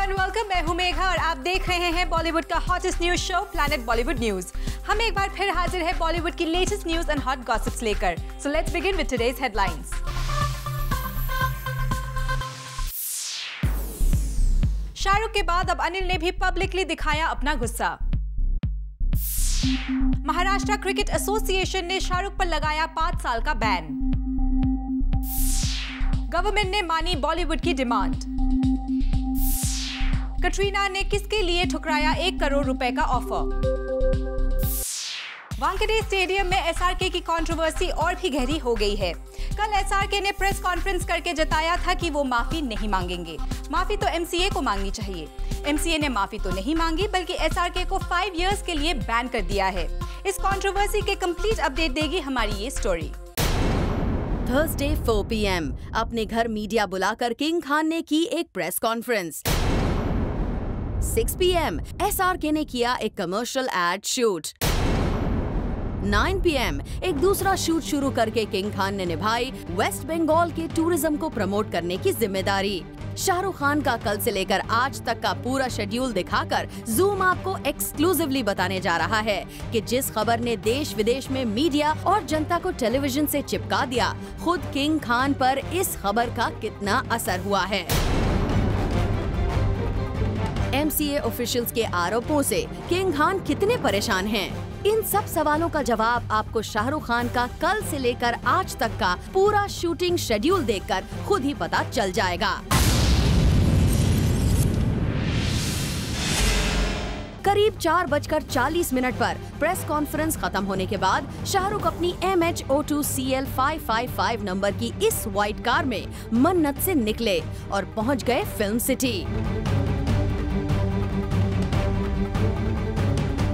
And welcome. मैं हूं मेघा और आप देख रहे हैं बॉलीवुड का hottest news show Planet Bollywood news. हम एक बार फिर हाजिर है बॉलीवुड की latest news and hot gossips लेकर। So let's begin with today's headlines. Shahrukh के बाद अब अनिल ने भी पब्लिकली दिखाया अपना गुस्सा। महाराष्ट्र क्रिकेट एसोसिएशन ने शाहरुख पर लगाया 5 साल का बैन। गवर्नमेंट ने मानी बॉलीवुड की डिमांड। कटरीना ने किसके लिए ठुकराया 1 करोड़ रुपए का ऑफर। वानखेड़े स्टेडियम में एसआरके की कंट्रोवर्सी और भी गहरी हो गई है। कल एसआरके ने प्रेस कॉन्फ्रेंस करके जताया था कि वो माफी नहीं मांगेंगे। माफी तो एमसीए को मांगनी चाहिए। एमसीए ने माफी तो नहीं मांगी बल्कि एसआरके को 5 इयर्स के लिए बैन कर दिया है। इस कंट्रोवर्सी के कंप्लीट अपडेट देगी हमारी ये स्टोरी। थर्सडे 4 PM अपने घर मीडिया बुलाकर किंग खान ने की एक प्रेस कॉन्फ्रेंस। 6 PM एसआरके ने किया एक कमर्शियल एड शूट। 9 PM एक दूसरा शूट शुरू करके किंग खान ने निभाई वेस्ट बंगाल के टूरिज्म को प्रमोट करने की जिम्मेदारी। शाहरुख खान का कल से लेकर आज तक का पूरा शेड्यूल दिखाकर जूम आपको एक्सक्लूसिवली बताने जा रहा है कि जिस खबर ने देश विदेश में मीडिया और जनता को टेलीविजन से चिपका दिया, खुद किंग खान पर इस खबर का कितना असर हुआ है। एमसीए ऑफिशियल्स के आरोपों से किंग खान कितने परेशान हैं? इन सब सवालों का जवाब आपको शाहरुख खान का कल से लेकर आज तक का पूरा शूटिंग शेड्यूल देखकर खुद ही पता चल जाएगा। करीब 4:40 पर प्रेस कॉन्फ्रेंस खत्म होने के बाद शाहरुख अपनी MH02 CL 555 नंबर की इस व्हाइट कार में मन्नत से निकले और पहुंच गए फिल्म सिटी,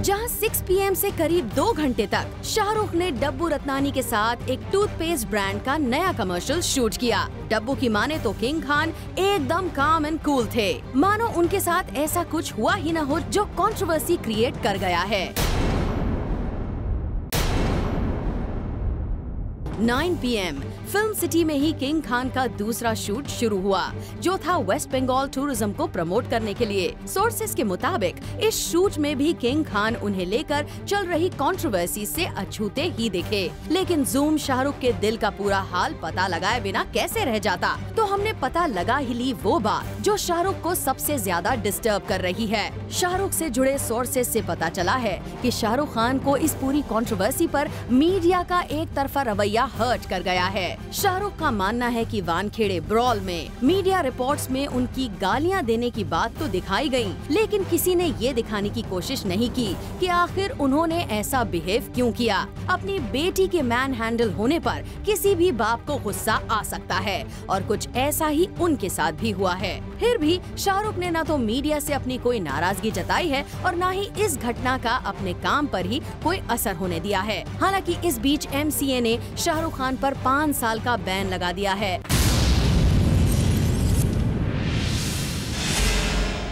जहां 6 PM से करीब 2 घंटे तक शाहरुख ने डब्बू रत्नानी के साथ एक टूथपेस्ट ब्रांड का नया कमर्शियल शूट किया। डब्बू की माने तो किंग खान एकदम काम एंड कूल थे, मानो उनके साथ ऐसा कुछ हुआ ही न हो जो कंट्रोवर्सी क्रिएट कर गया है। 9 PM फिल्म सिटी में ही किंग खान का दूसरा शूट शुरू हुआ, जो था वेस्ट बंगाल टूरिज्म को प्रमोट करने के लिए। सोर्सेज के मुताबिक इस शूट में भी किंग खान उन्हें लेकर चल रही कंट्रोवर्सी से अछूते ही दिखे। लेकिन जूम शाहरुख के दिल का पूरा हाल पता लगाए बिना कैसे रह जाता, तो हमने पता लगा ही ली वो बात जो शाहरुख को सबसे ज्यादा डिस्टर्ब कर रही है। शाहरुख से जुड़े सोर्सेज से पता चला है कि शाहरुख खान को इस पूरी कंट्रोवर्सी पर मीडिया का एक तरफा रवैया हर्ट कर गया है। शाहरुख का मानना है कि वानखेड़े ब्रॉल में मीडिया रिपोर्ट्स में उनकी गालियां देने की बात तो दिखाई गई, लेकिन किसी ने ये दिखाने की कोशिश नहीं की कि आखिर उन्होंने ऐसा बिहेव क्यों किया। अपनी बेटी के मैन हैंडल होने पर किसी भी बाप को गुस्सा आ सकता है और कुछ ऐसा ही उनके साथ भी हुआ है। फिर भी शाहरुख ने न तो मीडिया से अपनी कोई नाराजगी जताई है और न ही इस घटना का अपने काम पर ही कोई असर होने दिया है। हालांकि इस बीच एमसीए ने शाहरुख खान पर 5 साल का बैन लगा दिया है।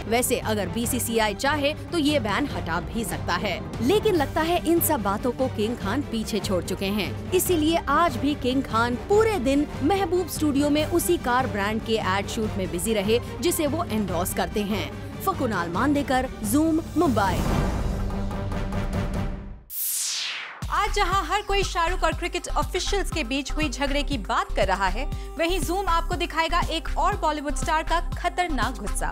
वैसे अगर BCCI चाहे तो ये बैन हटा भी सकता है, लेकिन लगता है इन सब बातों को किंग खान पीछे छोड़ चुके हैं। इसीलिए आज भी किंग खान पूरे दिन महबूब स्टूडियो में उसी कार ब्रांड के एड शूट में बिजी रहे जिसे वो एंडोर्स करते हैं। फकुनाल मांदेकर, जूम, मुंबई। आज जहां हर कोई शाहरुख और क्रिकेट ऑफिशियल्स के बीच हुई झगड़े की बात कर रहा है, वहीं जूम आपको दिखाएगा एक और बॉलीवुड स्टार का खतरनाक गुस्सा।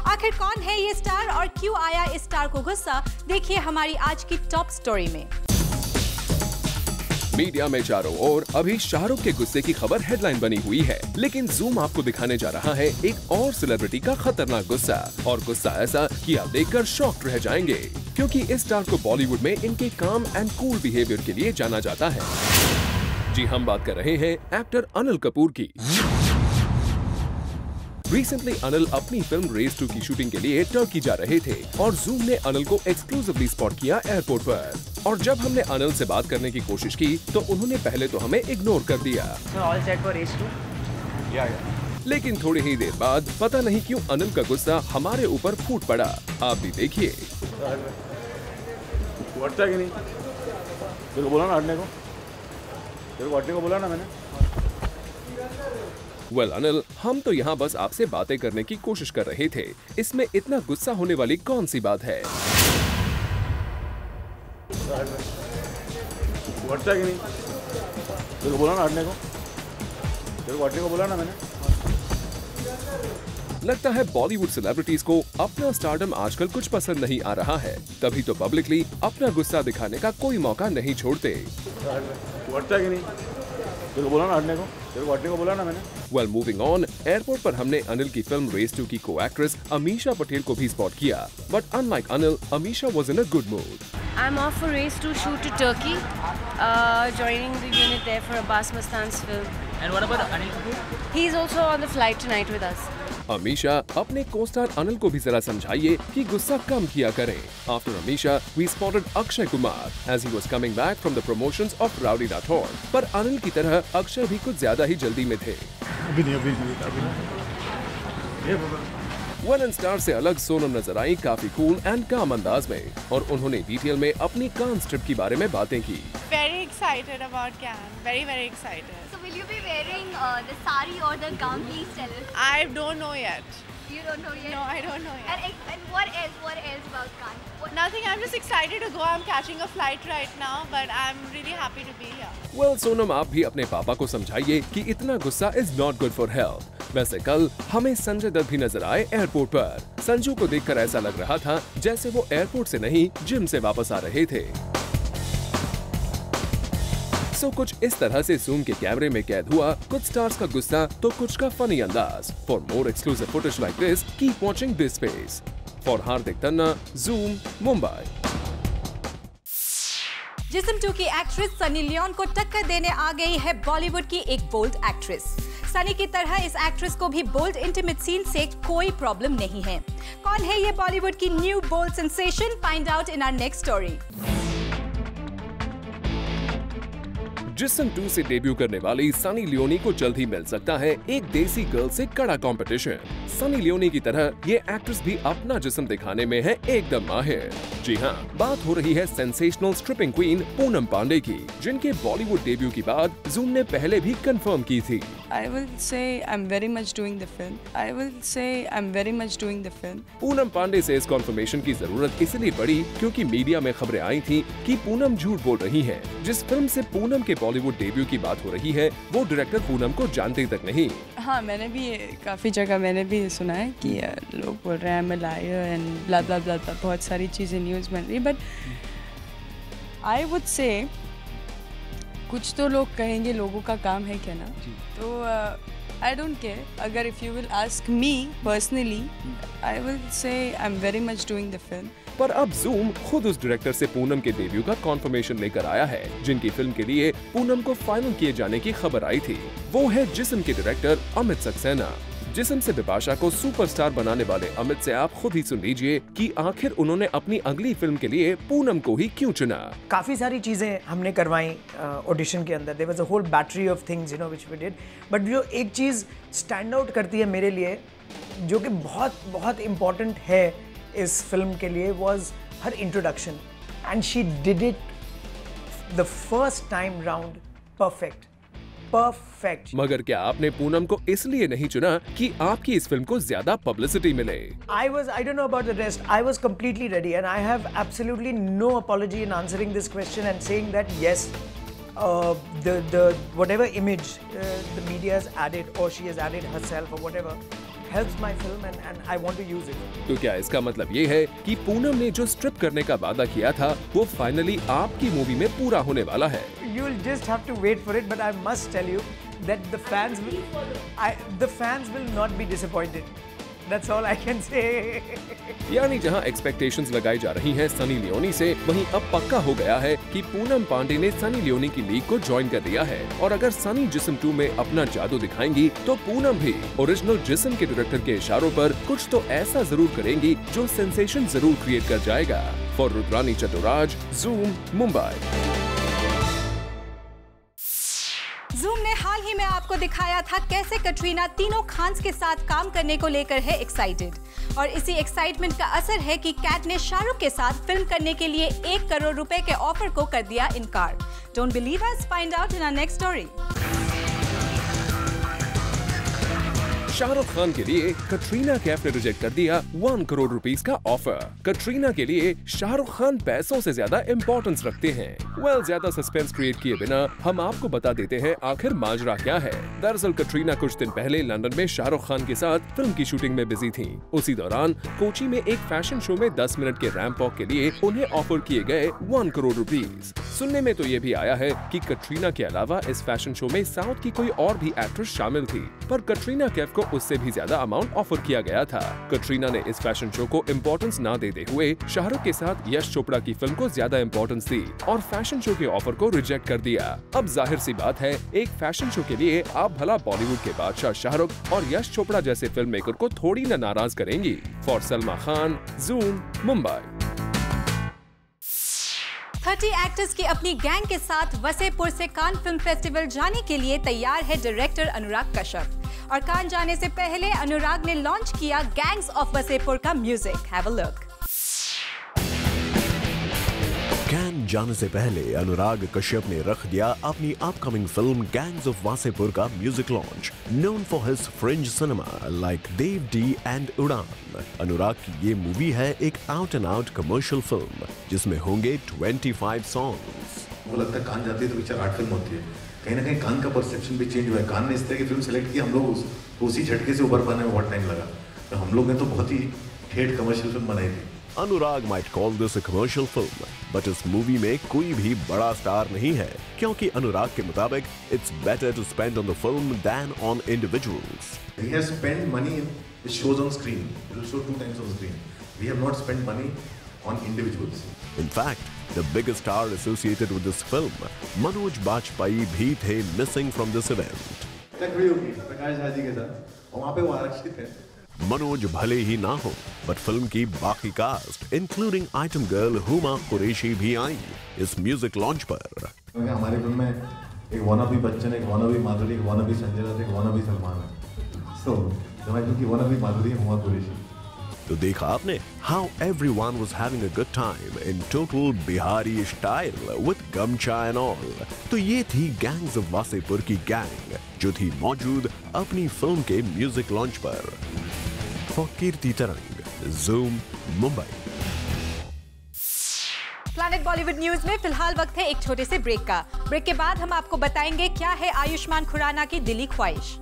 आखिर कौन है ये स्टार और क्यों आया इस स्टार को गुस्सा, देखिए हमारी आज की टॉप स्टोरी में। मीडिया में चारों ओर अभी शाहरुख के गुस्से की खबर हेडलाइन बनी हुई है, लेकिन जूम आपको दिखाने जा रहा है एक और सेलिब्रिटी का खतरनाक गुस्सा, और गुस्सा ऐसा कि आप देखकर शॉक्ड रह जाएंगे, क्योंकि इस स्टार को बॉलीवुड में इनके काम एंड कूल बिहेवियर के लिए जाना जाता है। जी, हम बात कर रहे हैं एक्टर अनिल कपूर की। रिसेंटली अनिल अपनी फिल्म रेस 2 की शूटिंग के लिए टर्की जा रहे थे और जूम ने अनिल को एक्सक्लूसिवली स्पॉट किया एयरपोर्ट पर। और जब हमने अनिल से बात करने की कोशिश की तो उन्होंने पहले तो हमें इग्नोर कर दिया। All set for race 2? या। लेकिन थोड़ी ही देर बाद पता नहीं क्यों अनिल का गुस्सा हमारे ऊपर फूट पड़ा। आप भी देखिए। हटता कि नहीं? तेरे को बोला ना हटने को? तेरे को हटने को बोला ना मैंने? वेल अनिल, हम तो यहाँ बस आपसे बातें करने की कोशिश कर रहे थे। इसमें इतना गुस्सा होने वाली कौन सी बात है? हटता कि नहीं? तेरे को बोला ना हटने को? तेरे को हटने को बोला ना मैंने? लगता है बॉलीवुड सेलिब्रिटीज को अपना स्टारडम आजकल कुछ पसंद नहीं आ रहा है, तभी तो पब्लिकली अपना गुस्सा दिखाने का कोई मौका नहीं छोड़ते। हटता कि नहीं? तेरे को बोला ना हटने को? तेरे को हटने को बोला ना मैंने? वेल मूविंग ऑन, एयरपोर्ट पर हमने अनिल की फिल्म रेस 2 की को-एक्ट्रेस अमीशा पटेल को भी स्पॉट किया, but unlike Anil, Amisha was in a good mood. I'm off for race to shoot to Turkey, joining the unit there for Abbas Mastan's film. And what about Anil Kapoor? He's also on the flight tonight with us. Amisha, अपने co-star Anil को भी जरा समझाइए कि गुस्सा कम किया करें। After Amisha, we spotted Akshay Kumar as he was coming back from the promotions of Rowdy Rathore. पर अनिल की तरह अक्षय भी कुछ ज्यादा ही जल्दी में थे। वन स्टार से अलग सोनम नजर आई काफी कूल एंड काम अंदाज में, और उन्होंने डिटेल में अपनी कांस ट्रिप के बारे में बातें की। Very excited about Cannes. Very excited. So will you be wearing the sari or the gown? Please tell us. I don't know yet. You don't know yet? No, I don't know yet. And what else? What else about Cannes? Nothing. I'm just excited to go. I'm catching a flight right now, but I'm really happy to be here. Well, Sonam, आप भी अपने पापा को समझाइए कि इतना गुस्सा is not good for health. वैसे कल हमें संजय दत्त भी नजर आए एयरपोर्ट पर। संजू को देखकर ऐसा लग रहा था जैसे वो एयरपोर्ट से नहीं, जिम से वापस आ रहे थे। सो कुछ इस तरह से जूम के कैमरे में कैद हुआ कुछ स्टार्स का गुस्सा तो कुछ का फनी अंदाज। For more exclusive footage like this, keep watching this space. For Hardik Tanna, Zoom, Mumbai. जिस्म 2 की एक्ट्रेस सनी लियोन को टक्कर देने आ गई है बॉलीवुड की एक बोल्ड एक्ट्रेस। सनी की तरह इस एक्ट्रेस को भी बोल्ड इंटीमेट सीन से कोई प्रॉब्लम नहीं है। कौन है ये बॉलीवुड की new bold sensation? Find out in our next story. Jism 2 से डेब्यू करने वाली सनी लियोनी को जल्द ही मिल सकता है एक देसी गर्ल से कड़ा कंपटीशन। सनी लियोनी की तरह ये एक्ट्रेस भी अपना जिस्म दिखाने में है एकदम माहिर। जी हाँ, बात हो रही है sensational stripping queen Poonam Pandey की, जिनके बॉलीवुड डेब्यू के बाद जूम ने पहले भी कंफर्म की थी। I will say I'm very much doing the film. I will say I'm very much doing the film. Poonam Pandey से इस कॉन्फर्मेशन की जरूरत इसलिए पड़ी क्योंकि मीडिया में खबरें आई थी कि पूनम झूठ बोल रही हैं। जिस फिल्म से पूनम के बॉलीवुड डेब्यू की बात हो रही है, वो डायरेक्टर पूनम को जानते तक नहीं। हाँ, मैंने भी काफी जगह मैंने भी सुना है कि लोग बोल रहे हैं I'm a liar and blah blah blah blah, बहुत सारी चीजें न्यूज बन रही, बट I would say कुछ तो लोग कहेंगे, लोगों का काम है क्या ना, तो आई डोंट केयर। अगर if you will ask me personally, I will say I am very much doing the film. पर अब जूम खुद उस डायरेक्टर से पूनम के डेब्यू का कॉन्फर्मेशन लेकर आया है, जिनकी फिल्म के लिए पूनम को फाइनल किए जाने की खबर आई थी। वो है जिस्म के डायरेक्टर अमित सक्सेना। जिस्म से बिपाशा को सुपरस्टार बनाने वाले अमित से आप खुद ही सुन लीजिए कि आखिर उन्होंने अपनी अगली फिल्म के लिए पूनम को ही क्यों चुना। काफ़ी सारी चीज़ें हमने करवाई ऑडिशन के अंदर। There was a whole battery of things you know which we did, but जो एक चीज़ स्टैंड आउट करती है मेरे लिए, जो कि बहुत बहुत इम्पॉर्टेंट है इस फिल्म के लिए, was her introduction, and she did it the first time round perfect. मगर क्या आपने पूनम को इसलिए नहीं चुना कि आपकी इस फिल्म को ज्यादा पब्लिसिटी मिले? I don't know about the rest. I was completely ready and I have absolutely no apology in answering this question and saying that yes, the whatever image the media has added or she has added herself or whatever helps my film and I want to use it. तो क्या इसका मतलब ये है कि पूनम ने जो strip करने का वादा किया था वो फाइनली आपकी मूवी में पूरा होने वाला है? You'll just have to wait for it, but I must tell you that the fans will not be disappointed. That's all I can say. यानी जहां एक्सपेक्टेशंस लगाई जा रही हैं सनी लियोनी से, वहीं अब पक्का हो गया है कि पूनम पांडे ने सनी लियोनी की लीग को ज्वाइन कर लिया है। और अगर सनी जिस्म 2 में अपना जादू दिखाएंगी तो पूनम भी ओरिजिनल जिस्म के डायरेक्टर के इशारों पर कुछ तो ऐसा जरूर करेंगी जो सेंसेशन जरूर क्रिएट कर जाएगा। For Rudrani Chaturaj, Zoom, Mumbai. Zoom ने हाल ही में आपको दिखाया था कैसे कटरीना तीनों खान्स के साथ काम करने को लेकर है एक्साइटेड, और इसी एक्साइटमेंट का असर है कि कैट ने शाहरुख के साथ फिल्म करने के लिए 1 करोड़ रुपए के ऑफर को कर दिया इनकार। Don't believe us? Find out in our next story. Shahrukh Khan के लिए कटरीना कैफ ने रिजेक्ट कर दिया 1 करोड़ रुपीस का ऑफर। कटरीना के लिए शाहरुख खान पैसों से ज्यादा इम्पोर्टेंस रखते हैं। ज्यादा सस्पेंस क्रिएट किए बिना हम आपको बता देते हैं आखिर माजरा क्या है। दरअसल कटरीना कुछ दिन पहले लंदन में शाहरुख खान के साथ फिल्म की शूटिंग में बिजी थी। उसी दौरान कोची में एक फैशन शो में 10 मिनट के रैंप वॉक के लिए उन्हें ऑफर किए गए 1 करोड़ रुपीस। सुनने में तो ये भी आया है कि कटरीना के अलावा इस फैशन शो में साउथ की कोई और भी एक्ट्रेस शामिल थी, पर कटरीना कैफ को उससे भी ज्यादा अमाउंट ऑफर किया गया था। कटरीना ने इस फैशन शो को इम्पोर्टेंस न देते हुए शाहरुख के साथ यश चोपड़ा की फिल्म को ज्यादा इम्पोर्टेंस दी और फैशन शो के ऑफर को रिजेक्ट कर दिया। अब जाहिर सी बात है, एक फैशन शो के लिए आप भला बॉलीवुड के बादशाह शाहरुख और यश चोपड़ा जैसे फिल्म मेकर को थोड़ी न नाराज करेंगी। For Salma Khan, zoom, Mumbai. 30 actors की अपनी गैंग के साथ वसेपुर से कान फिल्म फेस्टिवल जाने के लिए तैयार है डायरेक्टर अनुराग कश्यप। और कान जाने से पहले अनुराग ने लॉन्च किया गैंग्स ऑफ वसेपुर का music. Have a look. Cannes जाने से पहले अनुराग कश्यप ने रख दिया अपनी upcoming film Gangs of Wasseypur का music launch. Known for his fringe cinema like Dev D and Udaan, Anurag की ये मूवी है एक out and out commercial film जिसमें होंगे 25 सॉन्ग्स। वो लगता है कान जाती है तो पिक्चर आर्ट फिल्म होती है। कहीं ना कहीं कान का परसेप्शन भी चेंज हुआ है। कान ने इस तरह की फिल्म सेलेक्ट की, हम लोग उसी झटके से उभर पाने में बहुत टाइम लगा। तो हम लोग ने तो बहुत ही ठेठ कमर्शियल फिल्म बनाई थी। अनुराग might call this a commercial film, but इस मूवी में कोई भी बड़ा स्टार नहीं है, क्योंकि अनुराग के मुताबिक it's better to spend on the film than on individuals. He has spent money in it shows on screen. It will show 2 times on screen. We have not spent money on individuals. In fact, the biggest star associated with this film, Manoj Bajpayee, भी थे missing from this event. खड़ी होगी प्रकाश राजी के साथ, वहाँ पे वो आरक्षित है। मनोज भले ही ना हो, बट फिल्म की बाकी cast including item girl Huma Qureshi भी आई इस म्यूजिक लॉन्च पर। हमारी फिल्म में एक वानाबी बच्चन, एक वानाबी माधुरी, एक वानाबी संजय दत्त, एक वानाबी सलमान है। सो हमारी फिल्म की वानाबी माधुरी हुमा कुरैशी। तो देखा आपने how everyone was having a good time in total Bihari style with गमछा and all। तो ये थी गैंग्स ऑफ वासेपुर की गैंग जो थी मौजूद अपनी फिल्म के म्यूजिक लॉन्च पर। फॉर कीर्ति तरंग, zoom, Mumbai. Planet Bollywood News में फिलहाल वक्त है एक छोटे से ब्रेक का। ब्रेक के बाद हम आपको बताएंगे क्या है आयुष्मान खुराना की दिली ख्वाहिश।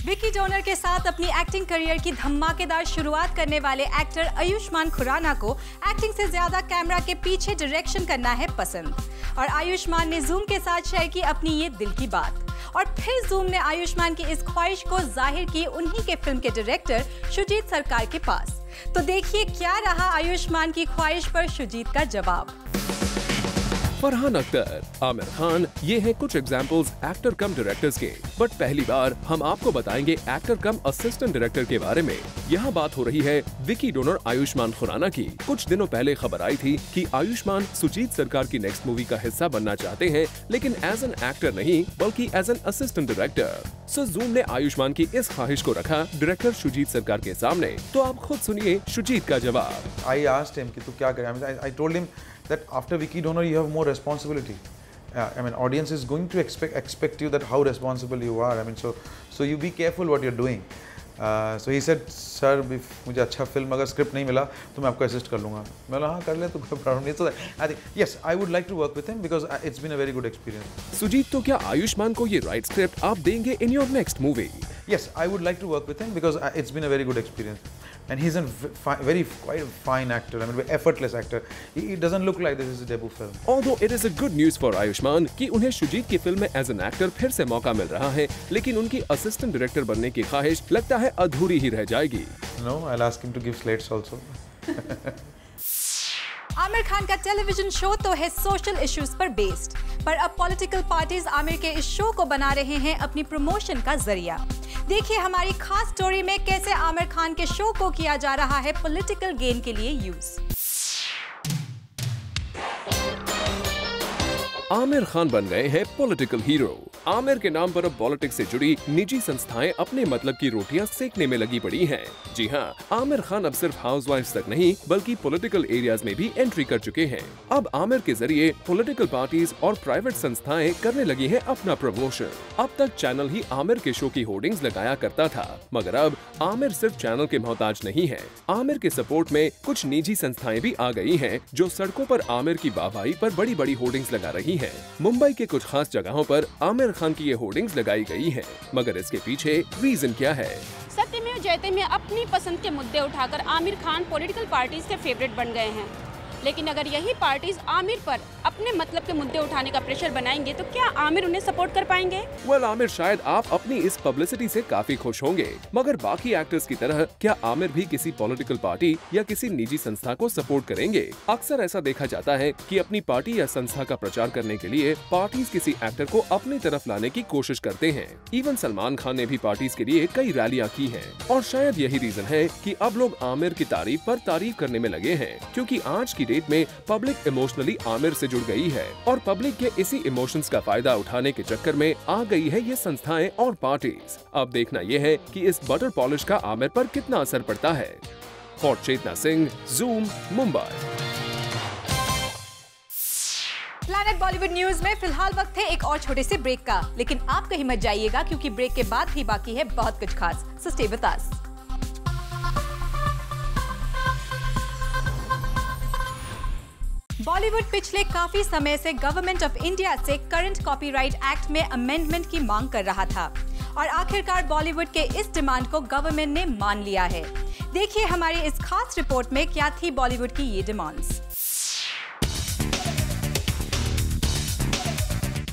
विकी डोनर के साथ अपनी एक्टिंग करियर की धमाकेदार शुरुआत करने वाले एक्टर आयुष्मान खुराना को एक्टिंग से ज्यादा कैमरा के पीछे डायरेक्शन करना है पसंद। और आयुष्मान ने जूम के साथ शेयर की अपनी ये दिल की बात। और फिर जूम ने आयुष्मान की इस ख्वाहिश को जाहिर की उन्हीं के फिल्म के डायरेक्टर शुजीत सरकार के पास। तो देखिए क्या रहा आयुष्मान की ख्वाहिश पर शुजीत का जवाब। फरहान अख्तर, आमिर खान, ये हैं कुछ एग्जाम्पल्स एक्टर कम डायरेक्टर्स के। बट पहली बार हम आपको बताएंगे एक्टर कम असिस्टेंट डायरेक्टर के बारे में। यहाँ बात हो रही है विकी डोनर आयुष्मान खुराना की। कुछ दिनों पहले खबर आई थी कि आयुष्मान सुजीत सरकार की नेक्स्ट मूवी का हिस्सा बनना चाहते हैं, लेकिन एज एन एक्टर नहीं बल्कि as an assistant director. So Zoom ने आयुष्मान की इस ख्वाहिश को रखा डायरेक्टर शुजीत सरकार के सामने। तो आप खुद सुनिए शुजीत का जवाब। I asked him कि तू क्या करे? I told him that after Vicky Donor you have more responsibility. I mean, audience is going to expect you that how responsible you are. I mean, so you be careful what you're doing. So he said, sir, if मुझे अच्छा film अगर script नहीं मिला तो मैं आपको assist कर लूँगा। मैं बोला हाँ कर ले, तो कोई प्रॉब्लम नहीं। So I think yes, I would like to work with him because it's been a very good experience. Sujit, तो क्या आयुष्मान को ये राइट स्क्रिप्ट आप देंगे in your next movie? Yes, I would like to work with him because it's been a very good experience. And he's a quite a fine actor. I mean, very effortless actor. He doesn't look like this is a debut film. Although it is a good news for Ayushman कि उन्हें शुजीत की film में as an actor फिर से मौका मिल रहा है, लेकिन उनकी असिस्टेंट डायरेक्टर बनने की ख्वाहिश लगता है अधूरी ही रह जाएगी। No, I'll ask him to give slates also. Aamir Khan का टेलीविजन शो तो है सोशल इश्यूज पर बेस्ड, पर अब पॉलिटिकल पार्टीज आमिर के इस शो को बना रहे हैं अपनी प्रमोशन का जरिया। देखिए हमारी खास स्टोरी में कैसे आमिर खान के शो को किया जा रहा है पॉलिटिकल गेन के लिए यूज। आमिर खान बन गए हैं पॉलिटिकल हीरो। आमिर के नाम पर अब पॉलिटिक्स से जुड़ी निजी संस्थाएं अपने मतलब की रोटियां सेकने में लगी पड़ी हैं। जी हाँ, आमिर खान अब सिर्फ हाउसवाइफ्स तक नहीं बल्कि पॉलिटिकल एरियाज में भी एंट्री कर चुके हैं। अब आमिर के जरिए पॉलिटिकल पार्टीज और प्राइवेट संस्थाएं करने लगी हैं अपना प्रमोशन। अब तक चैनल ही आमिर के शो की होर्डिंग्स लगाया करता था, मगर अब आमिर सिर्फ चैनल के मोहताज नहीं है। आमिर के सपोर्ट में कुछ निजी संस्थाएं भी आ गई हैं, जो सड़कों पर आमिर की वाहवाही पर बड़ी बड़ी होर्डिंग्स लगा रही हैं। मुंबई के कुछ खास जगहों पर आमिर खान की ये होर्डिंग्स लगाई गई हैं, मगर इसके पीछे रीजन क्या है? सत्यमेव जयते में अपनी पसंद के मुद्दे उठाकर आमिर खान पॉलिटिकल पार्टीज के फेवरेट बन गए हैं, लेकिन अगर यही पार्टीज आमिर पर अपने मतलब के मुद्दे उठाने का प्रेशर बनाएंगे तो क्या आमिर उन्हें सपोर्ट कर पाएंगे? वेल आमिर, शायद आप अपनी इस पब्लिसिटी से काफी खुश होंगे, मगर बाकी एक्टर्स की तरह क्या आमिर भी किसी पॉलिटिकल पार्टी या किसी निजी संस्था को सपोर्ट करेंगे? अक्सर ऐसा देखा जाता है कि अपनी पार्टी या संस्था का प्रचार करने के लिए पार्टीज किसी एक्टर को अपनी तरफ लाने की कोशिश करते हैं। इवन सलमान खान ने भी पार्टीज के लिए कई रैलियां की हैं, और शायद यही रीजन है कि अब लोग आमिर की तारीफ पर तारीफ करने में लगे हैं, क्योंकि आज की डेट में पब्लिक इमोशनली आमिर से जुड़ गई है और पब्लिक के इसी इमोशंस का फायदा उठाने के चक्कर में आ गई है ये संस्थाएं और पार्टीज। अब देखना ये है कि इस बटर पॉलिश का आमिर पर कितना असर पड़ता है। For Chetna Singh, Zoom, Mumbai. Planet Bollywood News में फिलहाल वक्त है एक और छोटे से ब्रेक का, लेकिन आप कहीं मत जाइएगा क्योंकि ब्रेक के बाद भी बाकी है बहुत कुछ खास। So stay with us. Bollywood पिछले काफी समय से गवर्नमेंट ऑफ इंडिया से करंट कॉपीराइट एक्ट में अमेंडमेंट की मांग कर रहा था, और आखिरकार बॉलीवुड के इस डिमांड को गवर्नमेंट ने मान लिया है। देखिए हमारी इस खास रिपोर्ट में क्या थी बॉलीवुड की ये डिमांड्स।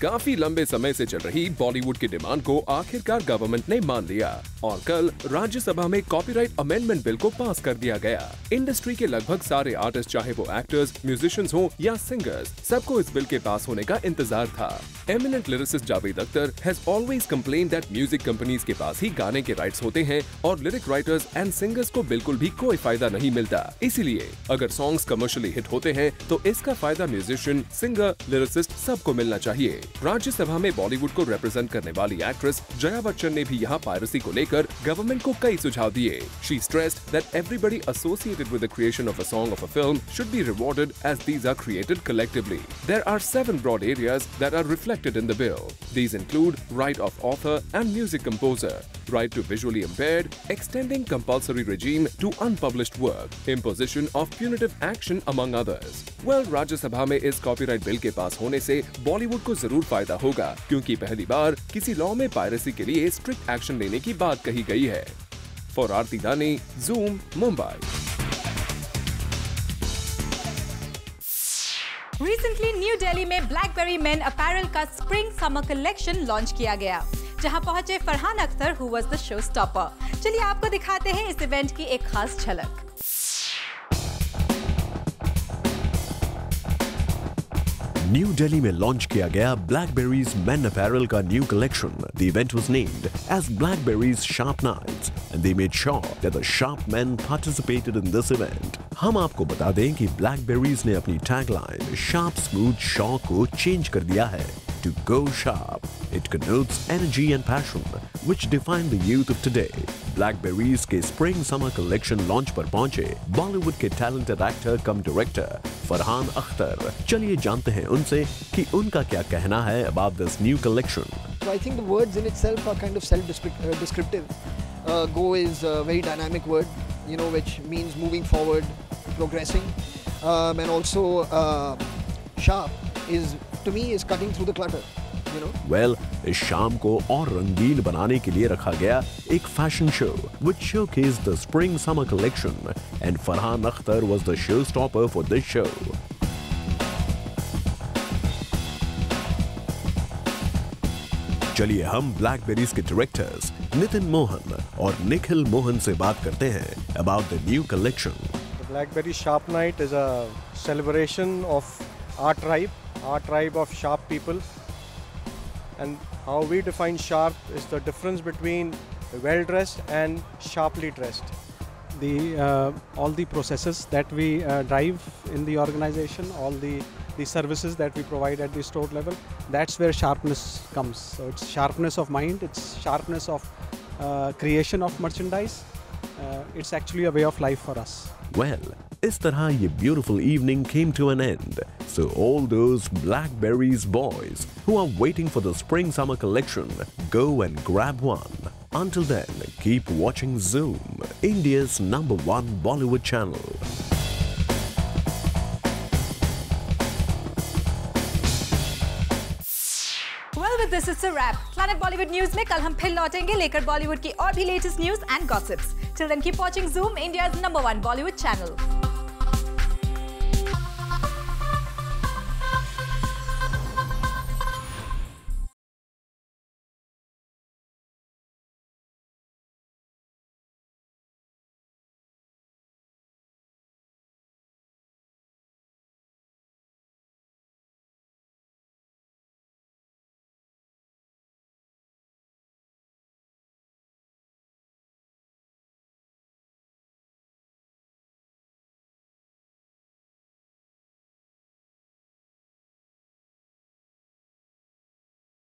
काफी लंबे समय से चल रही बॉलीवुड की डिमांड को आखिरकार गवर्नमेंट ने मान लिया और कल राज्यसभा में कॉपीराइट अमेंडमेंट बिल को पास कर दिया गया। इंडस्ट्री के लगभग सारे आर्टिस्ट, चाहे वो एक्टर्स, म्यूजिशियंस हो या सिंगर्स, सबको इस बिल के पास होने का इंतजार था। Eminent lyricist Javed Akhtar has always complained that music companies के पास ही गाने के राइट्स होते हैं और लिरिक राइटर्स एंड सिंगर्स को बिल्कुल भी कोई फायदा नहीं मिलता। इसीलिए अगर सॉन्ग्स कमर्शियली हिट होते हैं तो इसका फायदा म्यूजिशियन, सिंगर, लिरिसिस्ट सबको मिलना चाहिए। राज्यसभा में बॉलीवुड को रिप्रेजेंट करने वाली एक्ट्रेस जया बच्चन ने भी यहाँ पायरेसी को लेकर गवर्नमेंट को कई सुझाव दिए। She stressed that everybody associated with the creation of a song of a film should be rewarded as these are created collectively. There are 7 broad areas that are reflected in the bill. These include right of author and music composer, right to visually impaired, extending compulsory regime to unpublished work, imposition of punitive action among others. Well, Rajya Sabha में इस copyright bill के पास होने से बॉलीवुड को जरूर फायदा होगा, क्योंकि पहली बार किसी लॉ में पायरेसी के लिए स्ट्रिक्ट एक्शन लेने की बात कही गई है। फॉर आरती दानी, zoom, Mumbai. Recently new Delhi में ब्लैकबेरी मेन अपैरल का स्प्रिंग समर कलेक्शन लॉन्च किया गया, जहां पहुंचे Farhan Akhtar, who was the show stopper. चलिए आपको दिखाते हैं इस इवेंट की एक खास झलक। न्यू दिल्ली में लॉन्च किया गया ब्लैकबेरीज मेन अपैरल का new collection. The event was named as BlackBerry's sharp knights and they made sure that the sharp men participated in this event. हम आपको बता दें कि ब्लैकबेरीज ने अपनी टैगलाइन शार्प स्मूथ शॉ को चेंज कर दिया है to go sharp. It connotes energy and passion, which define the youth of today. Blackberries के Spring Summer Collection launch पर पहुंचे बॉलीवुड के talented actor कम डायरेक्टर फरहान अख्तर। चलिए जानते हैं उनसे कि उनका क्या कहना है about this new collection. So I think the words in itself are kind of self-descriptive. Go is a very dynamic word, you know, which means moving forward, progressing, and also sharp is to me is cutting through the clutter, you know. Well, इस शाम को और रंगीन बनाने के लिए रखा गया एक fashion show which showcased the spring summer collection and Farhan Akhtar was the showstopper for this show. चलिए हम ब्लैकबेरीज के डायरेक्टर्स नितिन मोहन और निखिल मोहन से बात करते हैं about the new collection. The Blackberry Sharp Night is a celebration of our tribe of sharp people, and how we define sharp is the difference between well dressed and sharply dressed. All the processes that we drive in the organization, all the the services that we provide at the store level, that's where sharpness comes. So it's sharpness of mind, it's sharpness of creation of merchandise. It's actually a way of life for us. Well, इस तरह ये beautiful evening came to an end. So all those Blackberries boys who are waiting for the spring-summer collection, go and grab one. Until then, keep watching Zoom, India's #1 Bollywood channel. Well, with this it's a wrap. Planet Bollywood News में कल हम फिर लौटेंगे लेकर बॉलीवुड की और भी latest news and gossips. Till then, keep watching Zoom, India's #1 Bollywood channel.